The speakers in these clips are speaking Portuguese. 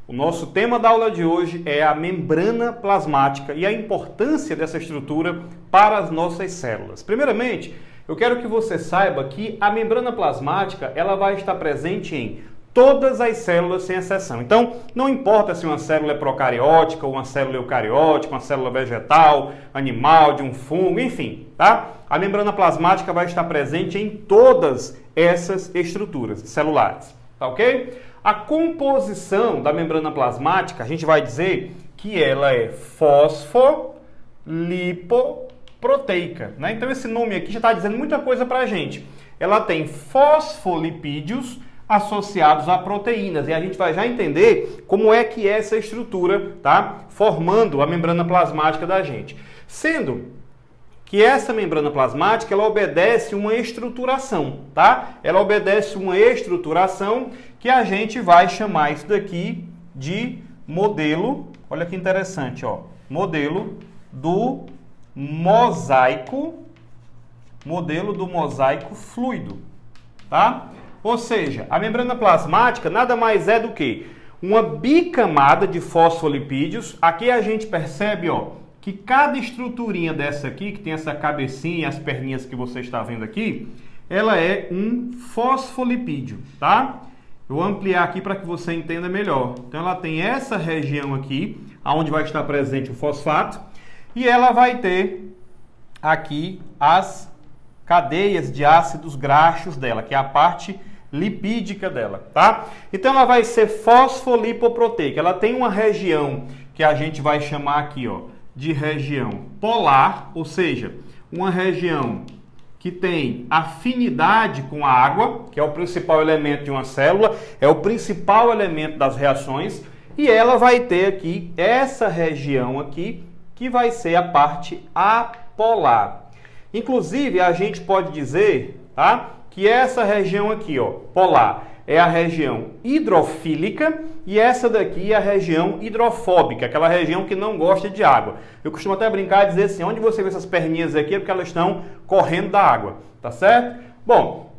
O nosso tema da aula de hoje é a membrana plasmática e a importância dessa estrutura para as nossas células. Primeiramente, eu quero que você saiba que a membrana plasmática ela vai estar presente em todas as células sem exceção. Então, não importa se uma célula é procariótica ou uma célula eucariótica, uma célula vegetal, animal, de um fungo, enfim, tá? A membrana plasmática vai estar presente em todas essas estruturas celulares, tá ok? A composição da membrana plasmática, a gente vai dizer que ela é fosfolipoproteica, né? Então, esse nome aqui já está dizendo muita coisa para a gente. Ela tem fosfolipídios associados a proteínas, e a gente vai já entender como é que é essa estrutura, tá? Formando a membrana plasmática da gente. Sendo que essa membrana plasmática, ela obedece uma estruturação, tá? Ela obedece uma estruturação que a gente vai chamar isso daqui de modelo, olha que interessante, ó, modelo do mosaico fluido, tá? Ou seja, a membrana plasmática nada mais é do que uma bicamada de fosfolipídios. Aqui a gente percebe, ó, que cada estruturinha dessa aqui, que tem essa cabecinha e as perninhas que você está vendo aqui, ela é um fosfolipídio, tá? Eu vou ampliar aqui para que você entenda melhor. Então ela tem essa região aqui, onde vai estar presente o fosfato, e ela vai ter aqui as cadeias de ácidos graxos dela, que é a parte lipídica dela, tá? Então ela vai ser fosfolipoproteica. Ela tem uma região que a gente vai chamar aqui, ó, de região polar, ou seja, uma região que tem afinidade com a água, que é o principal elemento de uma célula, é o principal elemento das reações, e ela vai ter aqui essa região aqui, que vai ser a parte apolar. Inclusive, a gente pode dizer, tá, que essa região aqui, ó, polar, é a região hidrofílica e essa daqui é a região hidrofóbica, aquela região que não gosta de água. Eu costumo até brincar e dizer assim, onde você vê essas perninhas aqui é porque elas estão correndo da água, tá certo? Bom,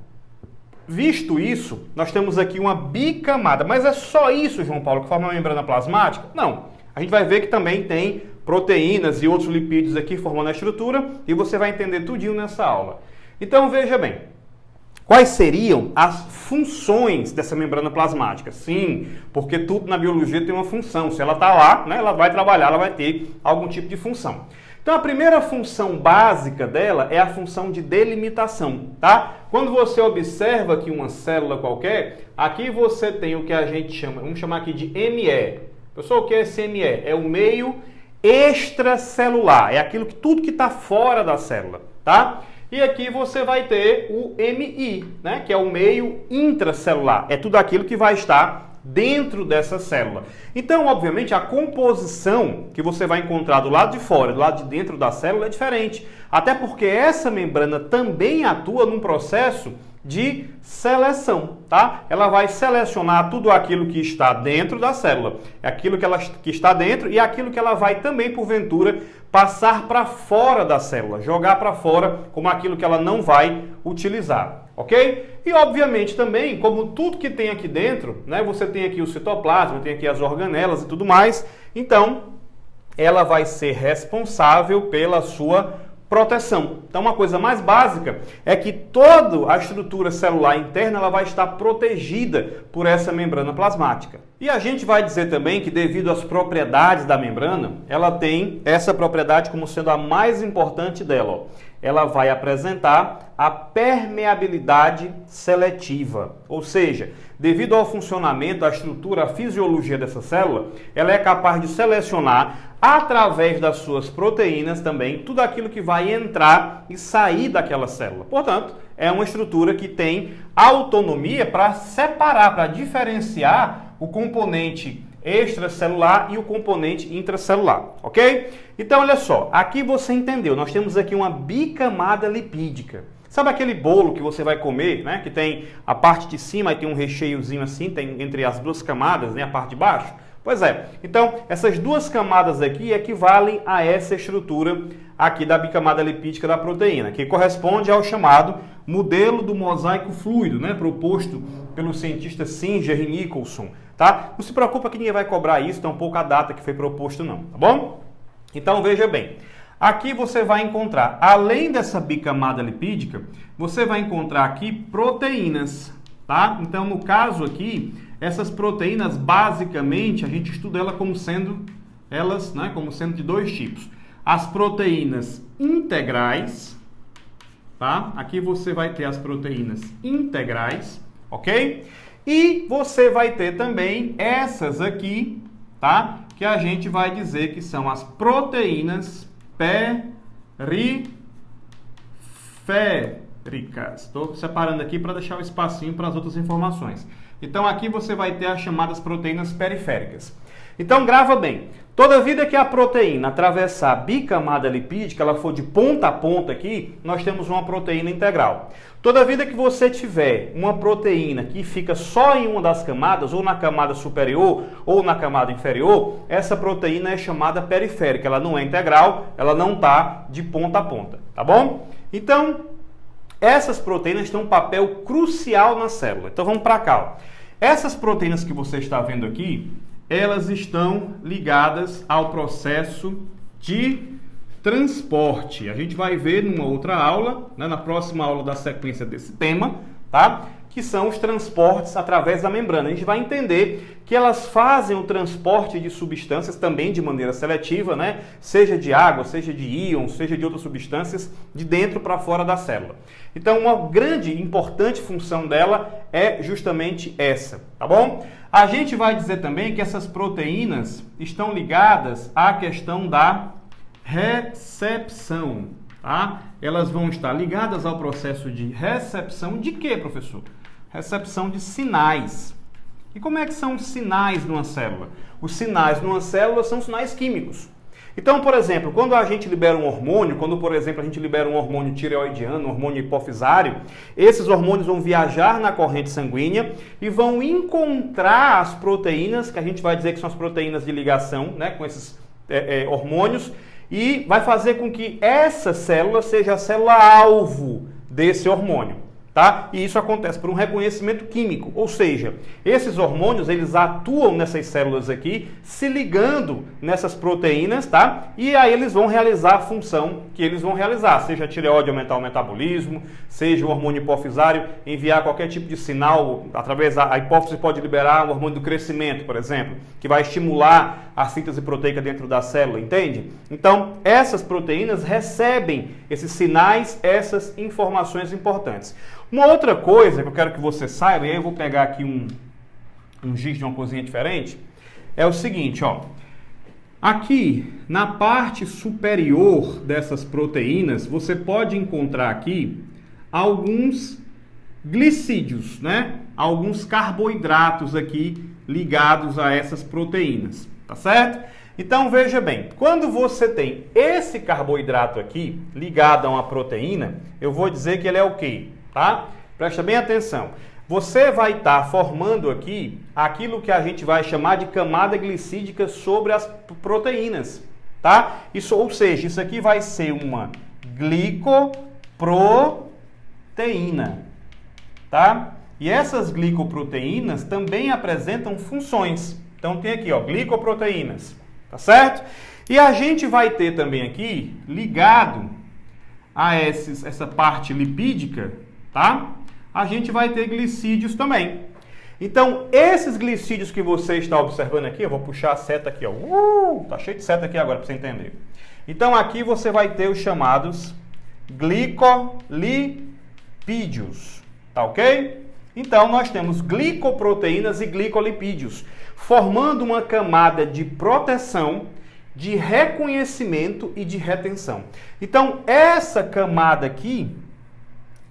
visto isso, nós temos aqui uma bicamada, mas é só isso, João Paulo, que forma a membrana plasmática? Não, a gente vai ver que também tem proteínas e outros lipídios aqui formando a estrutura e você vai entender tudinho nessa aula. Então, veja bem. Quais seriam as funções dessa membrana plasmática? Sim, porque tudo na biologia tem uma função. Se ela está lá, né, ela vai trabalhar, ela vai ter algum tipo de função. Então, a primeira função básica dela é a função de delimitação, tá? Quando você observa aqui uma célula qualquer, aqui você tem o que a gente chama, vamos chamar aqui de ME. Pessoal, o que é esse ME? É o meio extracelular, é aquilo que tudo que está fora da célula, tá? E aqui você vai ter o MI, né, que é o meio intracelular. É tudo aquilo que vai estar dentro dessa célula. Então, obviamente, a composição que você vai encontrar do lado de fora e do lado de dentro da célula é diferente. Até porque essa membrana também atua num processo de seleção, tá? Ela vai selecionar tudo aquilo que está dentro da célula. É aquilo que está dentro e aquilo que ela vai também, porventura, passar para fora da célula, jogar para fora como aquilo que ela não vai utilizar, ok? E, obviamente, também, como tudo que tem aqui dentro, né? Você tem aqui o citoplasma, tem aqui as organelas e tudo mais, então, ela vai ser responsável pela sua proteção. Então, uma coisa mais básica é que toda a estrutura celular interna ela vai estar protegida por essa membrana plasmática. E a gente vai dizer também que devido às propriedades da membrana, ela tem essa propriedade como sendo a mais importante dela. Ó. Ela vai apresentar a permeabilidade seletiva, ou seja, devido ao funcionamento, à estrutura, à fisiologia dessa célula, ela é capaz de selecionar através das suas proteínas também tudo aquilo que vai entrar e sair daquela célula. Portanto, é uma estrutura que tem autonomia para separar, para diferenciar o componente extracelular e o componente intracelular, ok? Então, olha só, aqui você entendeu, nós temos aqui uma bicamada lipídica. Sabe aquele bolo que você vai comer, né? Que tem a parte de cima e tem um recheiozinho assim, tem entre as duas camadas, né? A parte de baixo? Pois é, então essas duas camadas aqui equivalem a essa estrutura aqui da bicamada lipídica da proteína, que corresponde ao chamado modelo do mosaico fluido, né? Proposto pelo cientista Singer e Nicholson. tá? Não se preocupa que ninguém vai cobrar isso, tampouco a data que foi proposto não, tá bom? Então veja bem, aqui você vai encontrar, além dessa bicamada lipídica, você vai encontrar aqui proteínas, tá? Então no caso aqui, essas proteínas basicamente a gente estuda ela como sendo elas, né, como sendo de dois tipos. As proteínas integrais, tá? Aqui você vai ter as proteínas integrais, ok? E você vai ter também essas aqui, tá? Que a gente vai dizer que são as proteínas periféricas. Estou separando aqui para deixar o espacinho para as outras informações. Então aqui você vai ter as chamadas proteínas periféricas. Então grava bem, toda vida que a proteína atravessar a bicamada lipídica, ela for de ponta a ponta aqui, nós temos uma proteína integral. Toda vida que você tiver uma proteína que fica só em uma das camadas, ou na camada superior ou na camada inferior, essa proteína é chamada periférica, ela não é integral, ela não está de ponta a ponta, tá bom? Então, essas proteínas têm um papel crucial na célula. Então vamos para cá, ó. Essas proteínas que você está vendo aqui, elas estão ligadas ao processo de transporte. A gente vai ver numa outra aula, né, na próxima aula da sequência desse tema, tá? Que são os transportes através da membrana. A gente vai entender que elas fazem o transporte de substâncias também de maneira seletiva, né? Seja de água, seja de íons, seja de outras substâncias, de dentro para fora da célula. Então, uma grande e importante função dela é justamente essa, tá bom? A gente vai dizer também que essas proteínas estão ligadas à questão da recepção, tá? Elas vão estar ligadas ao processo de recepção de quê, professor? Recepção de sinais. E como é que são os sinais numa célula? Os sinais numa célula são sinais químicos. Então, por exemplo, quando a gente libera um hormônio, quando, por exemplo, a gente libera um hormônio tireoidiano, um hormônio hipofisário, esses hormônios vão viajar na corrente sanguínea e vão encontrar as proteínas, que a gente vai dizer que são as proteínas de ligação, né, com esses hormônios, e vai fazer com que essa célula seja a célula-alvo desse hormônio. Tá? E isso acontece por um reconhecimento químico, ou seja, esses hormônios eles atuam nessas células aqui, se ligando nessas proteínas, tá? E aí eles vão realizar a função que eles vão realizar, seja a tireoide aumentar o metabolismo, seja o hormônio hipofisário enviar qualquer tipo de sinal, através da hipófise pode liberar o hormônio do crescimento, por exemplo, que vai estimular a síntese proteica dentro da célula, entende? Então, essas proteínas recebem esses sinais, essas informações importantes. Uma outra coisa que eu quero que você saiba, e aí eu vou pegar aqui um giz de uma coisinha diferente, é o seguinte, ó. Aqui, na parte superior dessas proteínas, você pode encontrar aqui alguns glicídios, né? Alguns carboidratos aqui ligados a essas proteínas, tá certo? Então, veja bem, quando você tem esse carboidrato aqui ligado a uma proteína, eu vou dizer que ele é o quê? Tá? Presta bem atenção. Você vai estar formando aqui aquilo que a gente vai chamar de camada glicídica sobre as proteínas, tá? Isso, ou seja, isso aqui vai ser uma glicoproteína, tá? E essas glicoproteínas também apresentam funções. Então tem aqui, ó, glicoproteínas, tá certo? E a gente vai ter também aqui ligado a essa parte lipídica, tá? A gente vai ter glicídios também. Então, esses glicídios que você está observando aqui, eu vou puxar a seta aqui, ó. Tá cheio de seta aqui agora para você entender. Então, aqui você vai ter os chamados glicolipídios, tá ok? Então, nós temos glicoproteínas e glicolipídios, formando uma camada de proteção, de reconhecimento e de retenção. Então, essa camada aqui,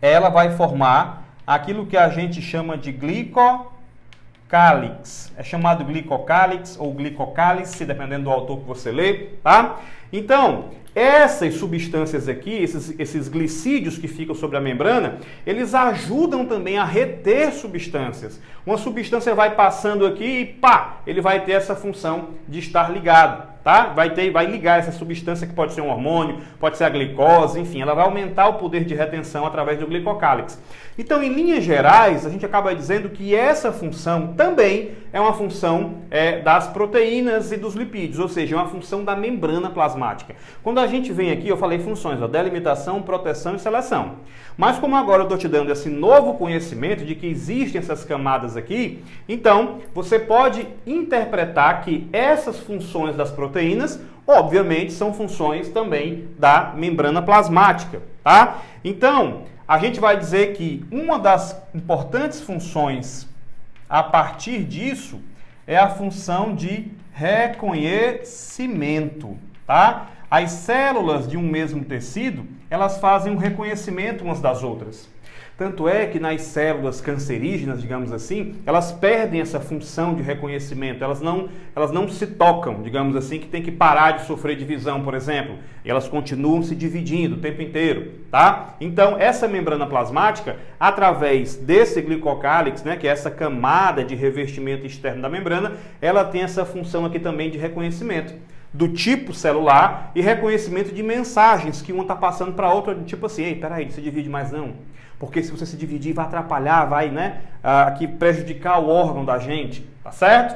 ela vai formar aquilo que a gente chama de glicocálix. É chamado glicocálix ou glicocálice, dependendo do autor que você lê, tá? Então, essas substâncias aqui, esses glicídios que ficam sobre a membrana, eles ajudam também a reter substâncias. Uma substância vai passando aqui e pá, ele vai ter essa função de estar ligado, tá? Vai ligar essa substância que pode ser um hormônio, pode ser a glicose, enfim, ela vai aumentar o poder de retenção através do glicocálix. Então, em linhas gerais, a gente acaba dizendo que essa função também é uma função das proteínas e dos lipídios, ou seja, é uma função da membrana plasmática. Quando a gente vem aqui, eu falei funções, ó, delimitação, proteção e seleção. Mas como agora eu estou te dando esse novo conhecimento de que existem essas camadas aqui, então você pode interpretar que essas funções das proteínas, obviamente, são funções também da membrana plasmática, tá? Então, a gente vai dizer que uma das importantes funções a partir disso é a função de reconhecimento, tá? As células de um mesmo tecido, elas fazem um reconhecimento umas das outras. Tanto é que nas células cancerígenas, digamos assim, elas perdem essa função de reconhecimento, elas não se tocam, digamos assim, que tem que parar de sofrer divisão, por exemplo, e elas continuam se dividindo o tempo inteiro, tá? Então, essa membrana plasmática, através desse glicocálix, né, que é essa camada de revestimento externo da membrana, ela tem essa função aqui também de reconhecimento do tipo celular e reconhecimento de mensagens que uma está passando para a outra, tipo assim, ei, peraí, não se divide mais não. Porque se você se dividir, vai atrapalhar, vai, né, aqui prejudicar o órgão da gente, tá certo?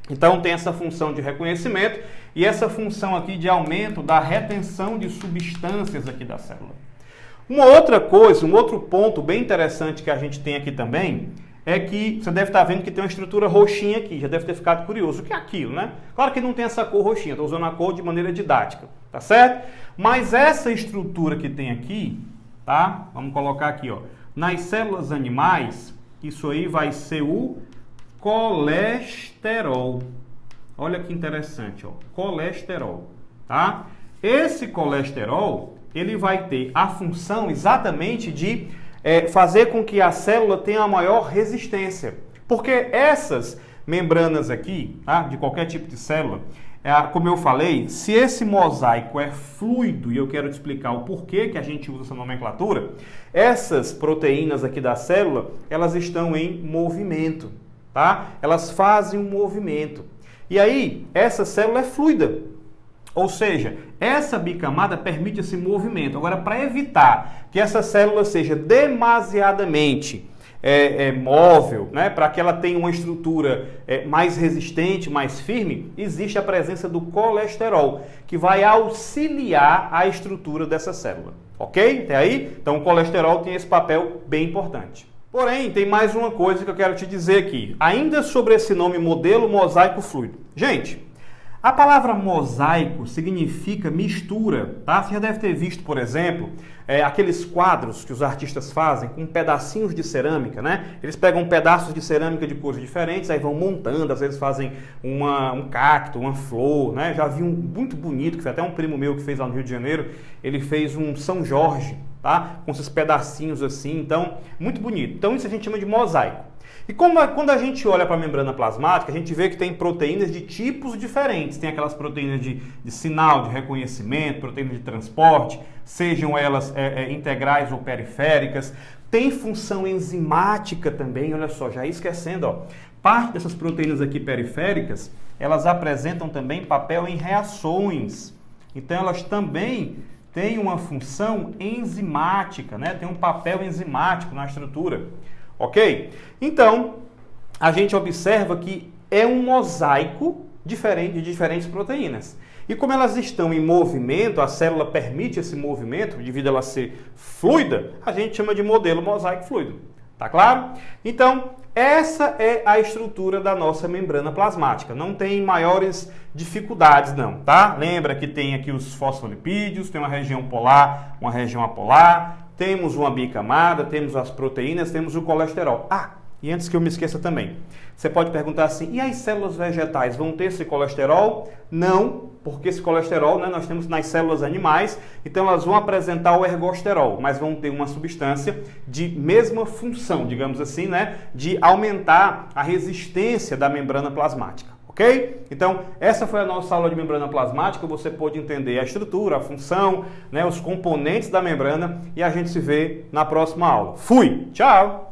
Então tem essa função de reconhecimento e essa função aqui de aumento da retenção de substâncias aqui da célula. Uma outra coisa, um outro ponto bem interessante que a gente tem aqui também é que você deve estar vendo que tem uma estrutura roxinha aqui, já deve ter ficado curioso. O que é aquilo, né? Claro que não tem essa cor roxinha, estou usando a cor de maneira didática, tá certo? Mas essa estrutura que tem aqui, tá? Vamos colocar aqui, ó. Nas células animais, isso aí vai ser o colesterol. Olha que interessante, ó. Colesterol, tá? Esse colesterol, ele vai ter a função exatamente de fazer com que a célula tenha a maior resistência. Porque essas membranas aqui, tá? De qualquer tipo de célula, como eu falei, se esse mosaico é fluido, e eu quero te explicar o porquê que a gente usa essa nomenclatura, essas proteínas aqui da célula, elas estão em movimento, tá? Elas fazem um movimento. E aí, essa célula é fluida. Ou seja, essa bicamada permite esse movimento. Agora, para evitar que essa célula seja demasiadamente móvel, né, para que ela tenha uma estrutura mais resistente, mais firme, existe a presença do colesterol, que vai auxiliar a estrutura dessa célula. Ok? Até aí? Então, o colesterol tem esse papel bem importante. Porém, tem mais uma coisa que eu quero te dizer aqui, ainda sobre esse nome modelo mosaico fluido. Gente, a palavra mosaico significa mistura, tá? Você já deve ter visto, por exemplo, aqueles quadros que os artistas fazem com pedacinhos de cerâmica, né? Eles pegam pedaços de cerâmica de cores diferentes, aí vão montando, às vezes fazem um cacto, uma flor, né? Já vi um muito bonito, que foi até um primo meu que fez lá no Rio de Janeiro, ele fez um São Jorge, tá? Com esses pedacinhos assim, então, muito bonito. Então, isso a gente chama de mosaico. E quando a gente olha para a membrana plasmática, a gente vê que tem proteínas de tipos diferentes. Tem aquelas proteínas de sinal, de reconhecimento, proteínas de transporte, sejam elas integrais ou periféricas. Tem função enzimática também, olha só, já ia esquecendo, ó. Parte dessas proteínas aqui periféricas, elas apresentam também papel em reações. Então, elas também têm uma função enzimática, né? Tem um papel enzimático na estrutura. Ok? Então, a gente observa que é um mosaico diferente de diferentes proteínas. E como elas estão em movimento, a célula permite esse movimento, devido a ela ser fluida, a gente chama de modelo mosaico fluido. Tá claro? Então, essa é a estrutura da nossa membrana plasmática. Não tem maiores dificuldades, não, tá? Lembra que tem aqui os fosfolipídios, tem uma região polar, uma região apolar, temos uma bicamada, temos as proteínas, temos o colesterol. E antes que eu me esqueça também, você pode perguntar assim, e as células vegetais vão ter esse colesterol? Não, porque esse colesterol, né, nós temos nas células animais, então elas vão apresentar o ergosterol, mas vão ter uma substância de mesma função, digamos assim, né, de aumentar a resistência da membrana plasmática. Ok? Então, essa foi a nossa aula de membrana plasmática. Você pôde entender a estrutura, a função, né, os componentes da membrana e a gente se vê na próxima aula. Fui! Tchau!